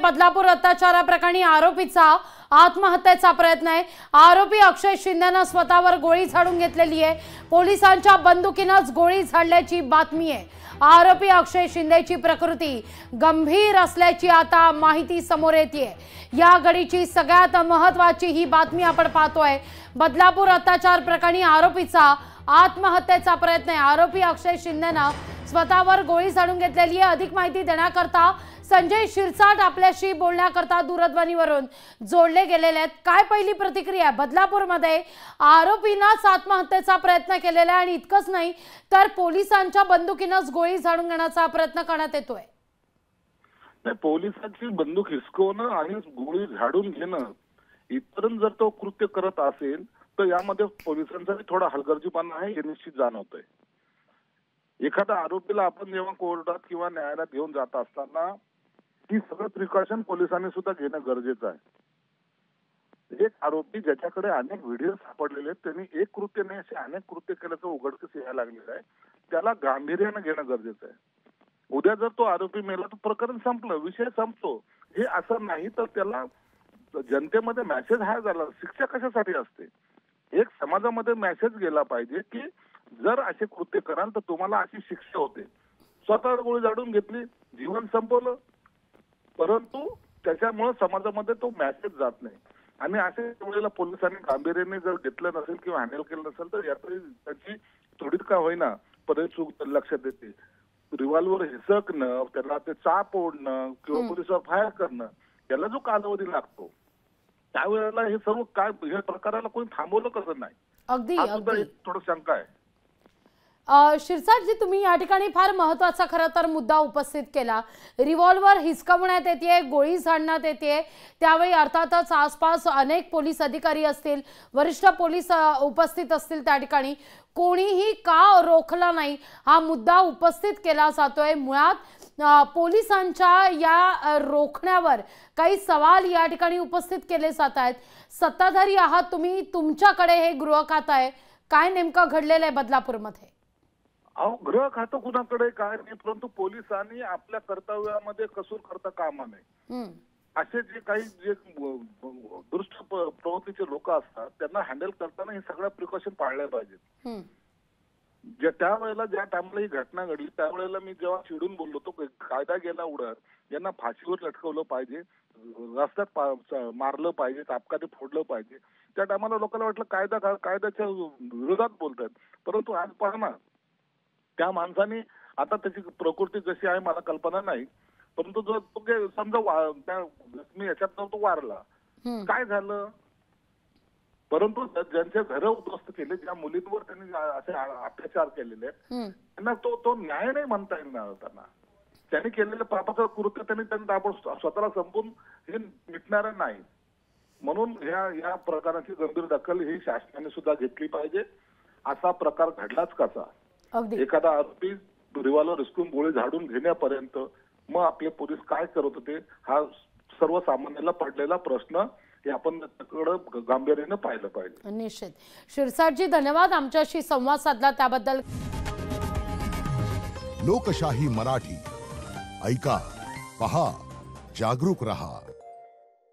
बदलापूर अत्याचाराप्रकरणी आरोपीचा आत्महत्येचा प्रयत्न आहे। आरोपी अक्षय शिंदेने स्वतःवर गोळी झाडून घेतलेली आहे। पोलिसांच्या बंदुकीनेच गोळी झाडल्याची बातमी आहे। आरोपी अक्षय शिंदेची प्रकृती गंभीर असल्याची आता माहिती समोर येते। या घडीची सगळ्यात महत्त्वाची ही बातमी आपण पाहतोय। बदलापूर अत्याचार प्रकरणी आरोपीचा आत्महत्येचा प्रयत्न आहे। आरोपी अक्षय शिंदेने स्वतःवर गोळी झाडून घेतलेली आहे। अधिक माहिती देण्याकरता संजय शिरसाट आपल्याशी बोलण्याकरता दूरध्वनीवरून जोडले गेलेले आहेत। काय पहिली प्रतिक्रिया? बदलापूरमध्ये आरोपीनेच आत्महत्येचा प्रयत्न केलेला आहे आणि इतकंच नाही तर पोलिसांच्या बंदुकीनेच गोळी झाडून घेण्याचा प्रयत्न करण्यात येतोय। नाही, पोलिसांची बंदूक हिसकवणं आणि गोळी झाडून घेणं इतरन जर तो कृत्य करत असेल तर यामध्ये पोलिसांचा थोडा हलगर्जीपणा आहे हे निश्चित जाणवतंय। एखाद्या आरोपीला आपण जेव्हा कोर्टात किंवा न्यायालयात घेऊन जात असताना ही सगळं प्रिकॉशन पोलिसांनी सुद्धा घेणं गरजेचं आहे। एक आरोपी ज्याच्याकडे अनेक व्हिडिओ सापडलेले आहेत, त्यांनी एक कृत्य नाही असे अनेक कृत्य केल्याचं उघडकीस यायला लागलेलं आहे, त्याला गांभीर्यानं घेणं गरजेचं आहे। उद्या जर तो आरोपी मेला तर प्रकरण संपलं, विषय संपतो। हे असं नाही तर त्याला जनतेमध्ये मेसेज हा झाला, शिक्षा कशासाठी असते? एक समाजामध्ये मेसेज गेला पाहिजे की जर असे कृत्य कराल तर तुम्हाला अशी शिक्षा होते। स्वतःवर गोळी झाडून घेतली, जीवन संपवलं, परंतु त्याच्यामुळे समाजामध्ये तो मेसेज जात नाही। आणि अशा वेळेला पोलिसांनी गांभीर्याने जर घेतलं नसेल किंवा हँडल केलं नसेल तर यातही त्याची थोडीच का होईना परिचूक लक्षात येते। रिव्हॉल्वर हिसकणं, त्याला ते चाप ओढणं किंवा पोलिसावर फायर करणं याला जो कालावधी लागतो त्यावेळेला हे सर्व काय हे प्रकाराला कोणी थांबवलं कसं नाही? अगदी अगदी थोडं शंका आहे। शिरसाट जी, तुम्ही या ठिकाणी फार महत्त्वाचा खरं तर मुद्दा उपस्थित केला। रिव्हॉल्वर हिसकवण्यात येते, गोळी झाडण्यात येते, त्यावेळी अर्थातच आसपास अनेक पोलीस अधिकारी असतील, वरिष्ठ पोलीस उपस्थित असतील, त्या ठिकाणी कोणीही का रोखला नाही हा मुद्दा उपस्थित केला जातोय। मुळात पोलिसांच्या या रोखण्यावर काही सवाल या ठिकाणी उपस्थित केले जात आहेत। सत्ताधारी आहात तुम्ही, तुमच्याकडे हे गृह खातं आहे, काय नेमकं घडलेलं आहे बदलापूरमध्ये? गृह खातं कुणाकडे काय नाही, परंतु पोलिसांनी आपल्या कर्तव्यामध्ये कसूर करता कामा नये। असे जे काही जे दुष्ट प्रवृत्तीचे लोक असतात त्यांना हँडल करताना हे सगळ्या प्रिकॉशन पाळल्या पाहिजेत। त्यावेळेला ज्या टाइमला ही घटना घडली त्यावेळेला मी जेव्हा चिडून बोललो होतो कायदा गेला उडत, यांना फाशीवर लटकवलं पाहिजे, रस्त्यात मारलं पाहिजे, तापकाने फोडलं पाहिजे, त्या टायमाला लोकांना वाटलं कायद्याच्या विरोधात बोलतात। परंतु आज पहा ना, त्या माणसाने आता त्याची प्रकृती जशी आहे मला कल्पना नाही, परंतु जो समजा मी याच्यात तो वारला, काय झालं? परंतु ज्यांचे घर उद्ध्वस्त केले, ज्या मुलींवर त्यांनी असे अत्याचार केलेले आहेत त्यांना तो न्याय नाही म्हणता येणार। त्यांनी केलेलं पापाचं कृत्य त्यांनी आपण स्वतःला संपून हे मिटणार नाही। म्हणून या प्रकाराची गंभीर दखल ही शासनाने सुद्धा घेतली पाहिजे। असा प्रकार घडलाच कसा? एखादा आरोपी रिव्हॉल्वर हिसकून गोळी झाडून घेण्यापर्यंत मग आपले पोलीस काय करत होते हा सर्वसामान्याला पडलेला प्रश्न हे आपण गांभीर्याने पाहिलं पाहिजे। निश्चित। शिरसाटजी, धन्यवाद आमच्याशी संवाद साधला त्याबद्दल। लोकशाही मराठी ऐका, पहा, जागरूक रहा।